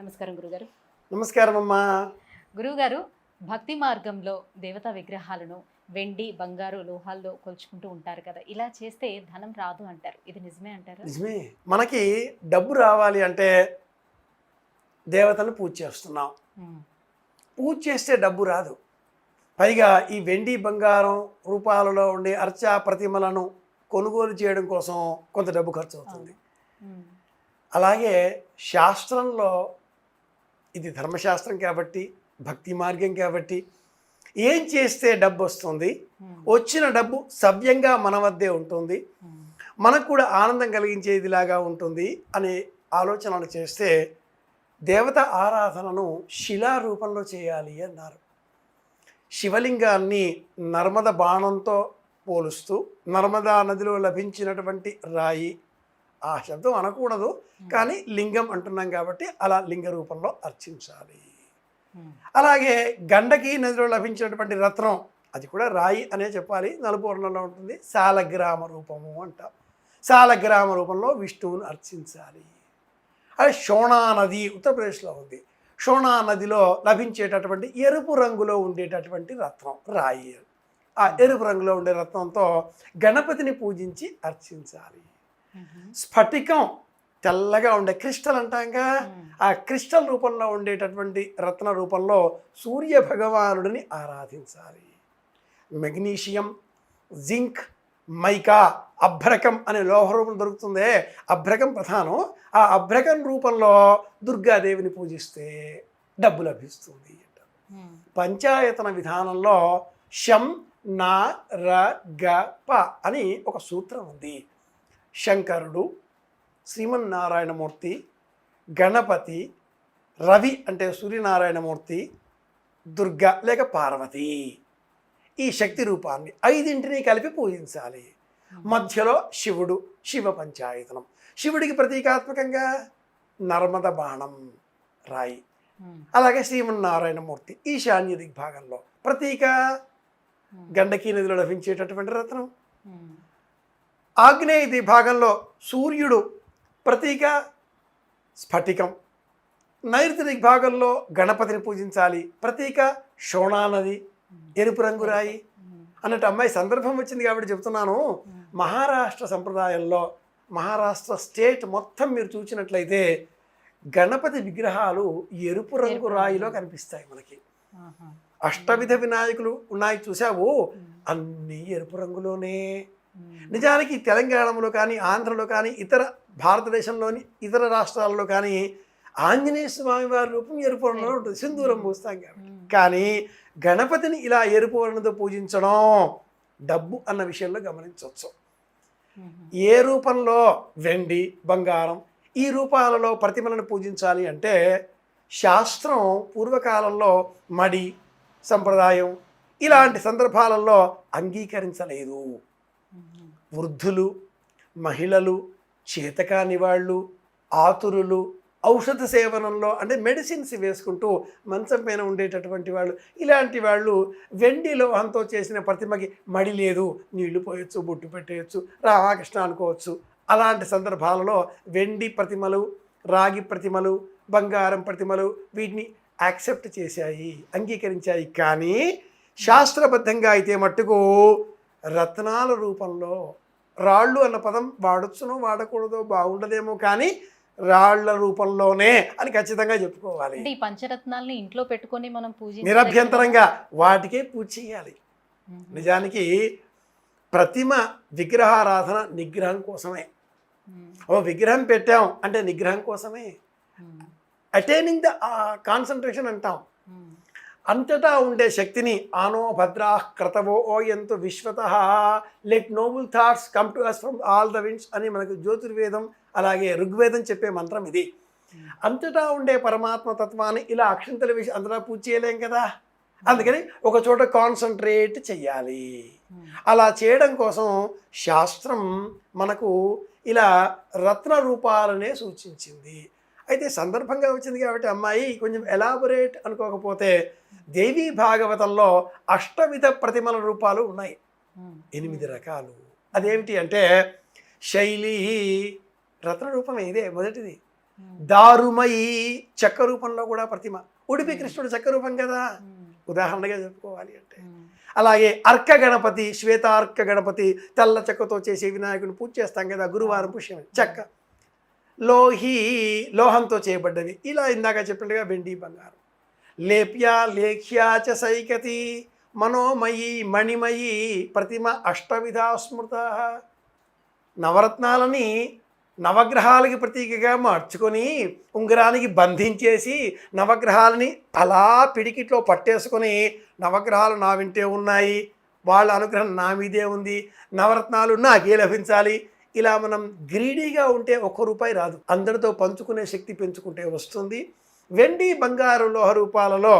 నమస్కారం గురుగారు. నమస్కారం అమ్మా. గురువుగారు, భక్తి మార్గంలో దేవతా విగ్రహాలను వెండి, బంగారు, లోహాల్లో కొలుచుకుంటూ ఉంటారు కదా. ఇలా చేస్తే ధనం రాదు అంటారు. ఇది నిజమే అంటారా? నిజమే. మనకి డబ్బు రావాలి అంటే దేవతలను పూజ చేస్తున్నాం. పూజ చేస్తే డబ్బు రాదు. పైగా ఈ వెండి, బంగారం రూపాలలో ఉండే అర్చా ప్రతిమలను కొనుగోలు చేయడం కోసం కొంత డబ్బు ఖర్చు అవుతుంది. అలాగే శాస్త్రంలో ఇది ధర్మశాస్త్రం కాబట్టి, భక్తి మార్గం కాబట్టి ఏం చేస్తే డబ్బు వస్తుంది, వచ్చిన డబ్బు సవ్యంగా మన వద్దే ఉంటుంది, మనకు కూడా ఆనందం కలిగించేదిలాగా ఉంటుంది అనే ఆలోచనలు చేస్తే దేవత ఆరాధనను శిలా రూపంలో చేయాలి అన్నారు. శివలింగాన్ని నర్మద బాణంతో పోలుస్తూ నర్మదా నదిలో లభించినటువంటి రాయి, ఆ శబ్దం అనకూడదు కానీ లింగం అంటున్నాం కాబట్టి అలా లింగ రూపంలో అర్చించాలి. అలాగే గండకి నదిలో లభించినటువంటి రత్నం, అది కూడా రాయి అనే చెప్పాలి, నలుపు వర్ణంలో ఉంటుంది, సాలగ్రామ రూపము అంటాం. సాలగ్రామ రూపంలో విష్ణువును అర్చించాలి. అది షోణా నది ఉత్తరప్రదేశ్లో ఉంది. షోణా నదిలో లభించేటటువంటి ఎరుపు రంగులో ఉండేటటువంటి రత్నం రాయి. ఆ ఎరుపు రంగులో ఉండే రత్నంతో గణపతిని పూజించి అర్చించాలి. స్ఫటికం తెల్లగా ఉండే క్రిస్టల్ అంటాంగా, ఆ క్రిస్టల్ రూపంలో ఉండేటటువంటి రత్న రూపంలో సూర్య భగవానుడిని ఆరాధించాలి. మెగ్నీషియం, జింక్, మైకా, అభ్రకం అనే లోహ రూపం దొరుకుతుందే, అభ్రకం ప్రధానం. ఆ అభ్రకం రూపంలో దుర్గాదేవిని పూజిస్తే డబ్బు లభిస్తుంది. పంచాయతన విధానంలో శం నా ర గ ప అని ఒక సూత్రం ఉంది. శంకరుడు, శ్రీమన్నారాయణమూర్తి, గణపతి, రవి అంటే సూర్యనారాయణమూర్తి, దుర్గ లేక పార్వతి, ఈ శక్తి రూపాన్ని ఐదింటిని కలిపి పూజించాలి. మధ్యలో శివుడు, శివ పంచాయతనం. శివుడికి ప్రతీకాత్మకంగా నర్మద బాణం రాయి. అలాగే శ్రీమన్నారాయణమూర్తి ఈశాన్య దిగ్భాగంలో ప్రతీక గండకీ నదిలో లభించేటటువంటి రత్నం. ఆగ్నేయ దిగ్భాగంలో సూర్యుడు ప్రతీక స్ఫటికం. నైరుతి దిగ్భాగంలో గణపతిని పూజించాలి, ప్రతీక షోణా నది, ఎరుపు రంగు రాయి అన్నట్టు. అమ్మాయి సందర్భం వచ్చింది కాబట్టి చెప్తున్నాను. మహారాష్ట్ర సంప్రదాయంలో, మహారాష్ట్ర స్టేట్ మొత్తం మీరు చూసినట్లయితే గణపతి విగ్రహాలు ఎరుపు రంగు రాయిలో కనిపిస్తాయి మనకి. అష్టవిధ వినాయకులు ఉన్నాయి చూసావు, అన్నీ ఎరుపు రంగులోనే. నిజానికి తెలంగాణలో కానీ, ఆంధ్రలో కానీ, ఇతర భారతదేశంలోని ఇతర రాష్ట్రాల్లో కానీ ఆంజనేయ స్వామి వారి రూపం ఎరుపు వర్ణంలో ఉంటుంది, సింధూరం పూస్తాం కాబట్టి. కానీ గణపతిని ఇలా ఎరుపు వర్ణంతో పూజించడం డబ్బు అన్న విషయంలో గమనించవచ్చు. ఏ రూపంలో వెండి, బంగారం ఈ రూపాలలో ప్రతిమలను పూజించాలి అంటే శాస్త్రం పూర్వకాలంలో మడి సంప్రదాయం ఇలాంటి సందర్భాలలో అంగీకరించలేదు. వృద్ధులు, మహిళలు, చేతకాని వాళ్ళు, ఆతురులు, ఔషధ సేవనంలో అంటే మెడిసిన్స్ వేసుకుంటూ మంచం పైన ఉండేటటువంటి వాళ్ళు, ఇలాంటి వాళ్ళు వెండి లోహంతో చేసిన ప్రతిమకి మడి లేదు, నీళ్లు పోయొచ్చు, బొట్టు పెట్టేయచ్చు, రామకృష్ణ అనుకోవచ్చు. అలాంటి సందర్భాలలో వెండి ప్రతిమలు, రాగి ప్రతిమలు, బంగారం ప్రతిమలు వీటిని యాక్సెప్ట్ చేశాయి, అంగీకరించాయి. కానీ శాస్త్రబద్ధంగా అయితే మట్టుకు రత్నాల రూపంలో, రాళ్ళు అన్న పదం వాడొచ్చునో వాడకూడదో బాగుండదేమో కానీ రాళ్ల రూపంలోనే అని ఖచ్చితంగా చెప్పుకోవాలి. ఈ పంచరత్నాలని ఇంట్లో పెట్టుకొని మనం పూజ నిరభ్యంతరంగా వాటికే పూజ చేయాలి. నిజానికి ప్రతిమ విగ్రహారాధన నిగ్రహం కోసమే. ఓ విగ్రహం పెట్టాం అంటే నిగ్రహం కోసమే. అటైనింగ్ ద కాన్సన్ట్రేషన్ అంటాం. అంతటా ఉండే శక్తిని ఆనో భద్రా క్రతవో ఓ ఎంతో విశ్వతః let noble thoughts come to us from all the winds అని మనకు జ్యోతిర్వేదం అలాగే ఋగ్వేదం చెప్పే మంత్రం ఇది. అంతటా ఉండే పరమాత్మ తత్వాన్ని ఇలా అక్షంతల విషయం అంతటా పూజ చేయలేం కదా. అందుకని ఒక చోట కాన్సన్ట్రేట్ చెయ్యాలి. అలా చేయడం కోసం శాస్త్రం మనకు ఇలా రత్న రూపాలనే సూచించింది. అయితే సందర్భంగా వచ్చింది కాబట్టి అమ్మాయి కొంచెం ఎలాబొరేట్ అనుకోకపోతే దేవీ భాగవతంలో అష్టవిధ ప్రతిమల రూపాలు ఉన్నాయి, 8 రకాలు. అదేమిటి అంటే శైలి రత్న రూపం ఇదే మొదటిది. దారుమయి చెక్క రూపంలో కూడా ప్రతిమ. ఉడిపి కృష్ణుడు చెక్క రూపం కదా, ఉదాహరణగా చెప్పుకోవాలి అంటే. అలాగే అర్క గణపతి, శ్వేతార్క గణపతి, తెల్ల చెక్కతో చేసే వినాయకుని పూజ చేస్తాం కదా, గురువారం పుష్యమే చెక్క. లోహి లోహంతో చేయబడ్డవి. ఇలా ఇందాక చెప్పినట్టుగా వెండి బంగారం. లేప్య లేఖ్యా చ సైకతి మనోమయి మణిమయి ప్రతిమ అష్టవిధా స్మృత. నవరత్నాలని నవగ్రహాలకి ప్రతీకగా మార్చుకొని ఉంగరానికి బంధించేసి నవగ్రహాలని అలా పిడికిట్లో పట్టేసుకొని నవగ్రహాలు నా వింటే ఉన్నాయి, వాళ్ళ అనుగ్రహం నా మీదే ఉంది, నవరత్నాలు నాకే లభించాలి, ఇలా మనం గ్రీడీగా ఉంటే ₹1 రాదు. అందరితో పంచుకునే శక్తి పెంచుకుంటే వస్తుంది. వెండి బంగారు లోహ రూపాలలో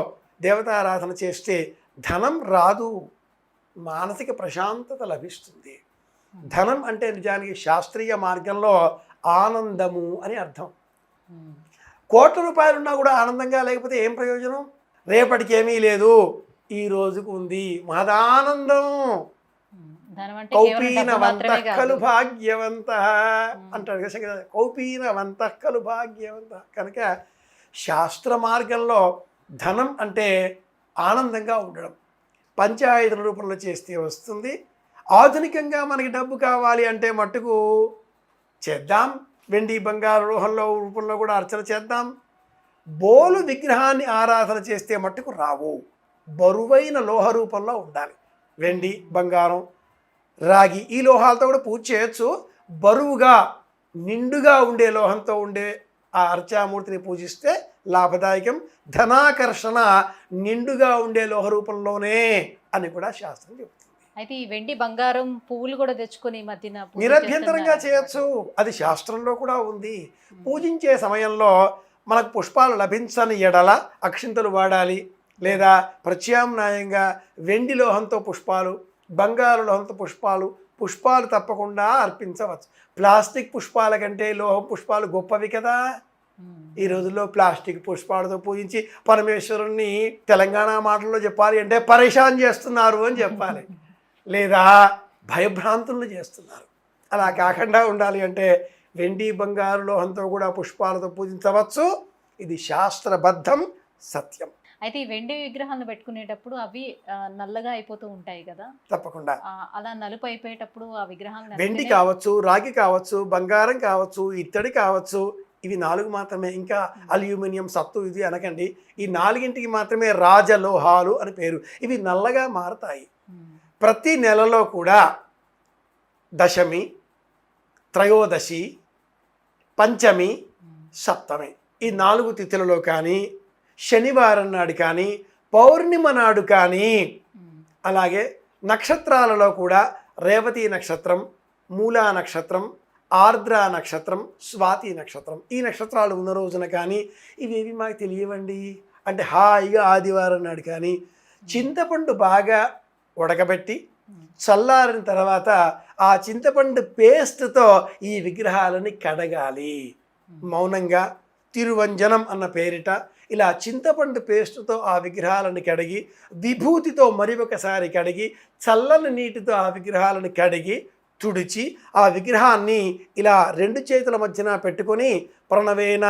దేవతారాధన చేస్తే ధనం రాదు, మానసిక ప్రశాంతత లభిస్తుంది. ధనం అంటే నిజానికి శాస్త్రీయ మార్గంలో ఆనందము అని అర్థం. ₹1,00,00,000 ఉన్నా కూడా ఆనందంగా లేకపోతే ఏం ప్రయోజనం? రేపటికి ఏమీ లేదు, ఈ రోజుకు ఉంది, మహదానందం. కౌపీనవంతః ఖలు భాగ్యవంతః అంటాడు కదా, కౌపీనవంతః ఖలు భాగ్యవంతః. కనుక శాస్త్ర మార్గంలో ధనం అంటే ఆనందంగా ఉండడం. పంచాయతీల రూపంలో చేస్తే వస్తుంది. ఆధునికంగా మనకి డబ్బు కావాలి అంటే మట్టుకు చేద్దాం, వెండి బంగారు లోహంలో రూపంలో కూడా అర్చన చేద్దాం. బోలు విగ్రహాన్ని ఆరాధన చేస్తే మట్టుకు రావు, బరువైన లోహ రూపంలో ఉండాలి. వెండి బంగారం రాగి ఈ లోహాలతో కూడా పూజ చేయొచ్చు. బరువుగా నిండుగా ఉండే లోహంతో ఉండే ఆ అర్చామూర్తిని పూజిస్తే లాభదాయకం. ధనాకర్షణ నిండుగా ఉండే లోహ రూపంలోనే అని కూడా శాస్త్రం చెబుతుంది. అయితే ఈ వెండి బంగారం పువ్వులు కూడా తెచ్చుకొని ఈ మధ్యన నిరభ్యంతరంగా చేయొచ్చు, అది శాస్త్రంలో కూడా ఉంది. పూజించే సమయంలో మనకు పుష్పాలు లభించని ఎడల అక్షింతలు వాడాలి, లేదా ప్రత్యామ్నాయంగా వెండి లోహంతో పుష్పాలు, బంగారు లోహంతో పుష్పాలు తప్పకుండా అర్పించవచ్చు. ప్లాస్టిక్ పుష్పాల కంటే లోహ పుష్పాలు గొప్పవి కదా. ఈ రోజుల్లో ప్లాస్టిక్ పుష్పాలతో పూజించి పరమేశ్వరుణ్ణి తెలంగాణ మాటల్లో చెప్పాలి అంటే పరేషాన్ చేస్తున్నారు అని చెప్పాలి, లేదా భయభ్రాంతులను చేస్తున్నారు. అలా కాకుండా ఉండాలి అంటే వెండి బంగారు లోహంతో కూడా పుష్పాలతో పూజించవచ్చు. ఇది శాస్త్రబద్ధం, సత్యం. అయితే ఈ వెండి విగ్రహాలను పెట్టుకునేటప్పుడు అవి నల్లగా అయిపోతూ ఉంటాయి కదా, తప్పకుండా అలా నలుపు అయిపోయేటప్పుడు ఆ విగ్రహాలను వెండి కావచ్చు, రాగి కావచ్చు, బంగారం కావచ్చు, ఇత్తడి కావచ్చు, ఇవి 4 మాత్రమే. ఇంకా అల్యూమినియం, సత్తు ఇది అనకండి. ఈ 4ంటికి మాత్రమే రాజలోహాలు అని పేరు. ఇవి నల్లగా మారతాయి. ప్రతి నెలలో కూడా దశమి, త్రయోదశి, పంచమి, సప్తమి ఈ 4 తిథులలో కానీ, శనివారం నాడు కానీ, పౌర్ణిమ నాడు కానీ, అలాగే నక్షత్రాలలో కూడా రేవతి నక్షత్రం, మూలా నక్షత్రం, ఆర్ద్ర నక్షత్రం, స్వాతి నక్షత్రం ఈ నక్షత్రాలు ఉన్న రోజున కానీ, ఇవేవి మాకు తెలియవండి అంటే హాయిగా ఆదివారం నాడు కానీ చింతపండు బాగా ఉడకబెట్టి చల్లారిన తర్వాత ఆ చింతపండు పేస్ట్తో ఈ విగ్రహాలని కడగాలి. మౌనంగా తిరువంజనం అన్న పేరిట ఇలా చింతపండు పేస్టుతో ఆ విగ్రహాలను కడిగి, విభూతితో మరి ఒకసారి కడిగి, చల్లని నీటితో ఆ విగ్రహాలను కడిగి తుడిచి ఆ విగ్రహాన్ని ఇలా 2 చేతుల మధ్యన పెట్టుకొని ప్రణవేన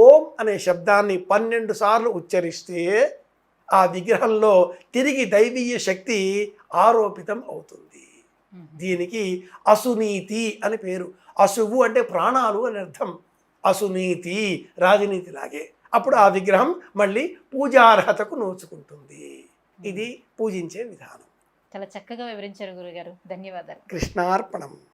ఓం అనే శబ్దాన్ని 12 సార్లు ఉచ్చరిస్తే ఆ విగ్రహంలో తిరిగి దైవీయ శక్తి ఆరోపితం అవుతుంది. దీనికి అసునీతి అని పేరు. అసువు అంటే ప్రాణాలు అని అర్థం. అసునీతి రాజనీతి లాగే. అప్పుడు ఆ విగ్రహం మళ్ళీ పూజార్హతకు నోచుకుంటుంది. ఇది పూజించే విధానం. చాలా చక్కగా వివరించారు గురుగారు, ధన్యవాదాలు. కృష్ణార్పణం.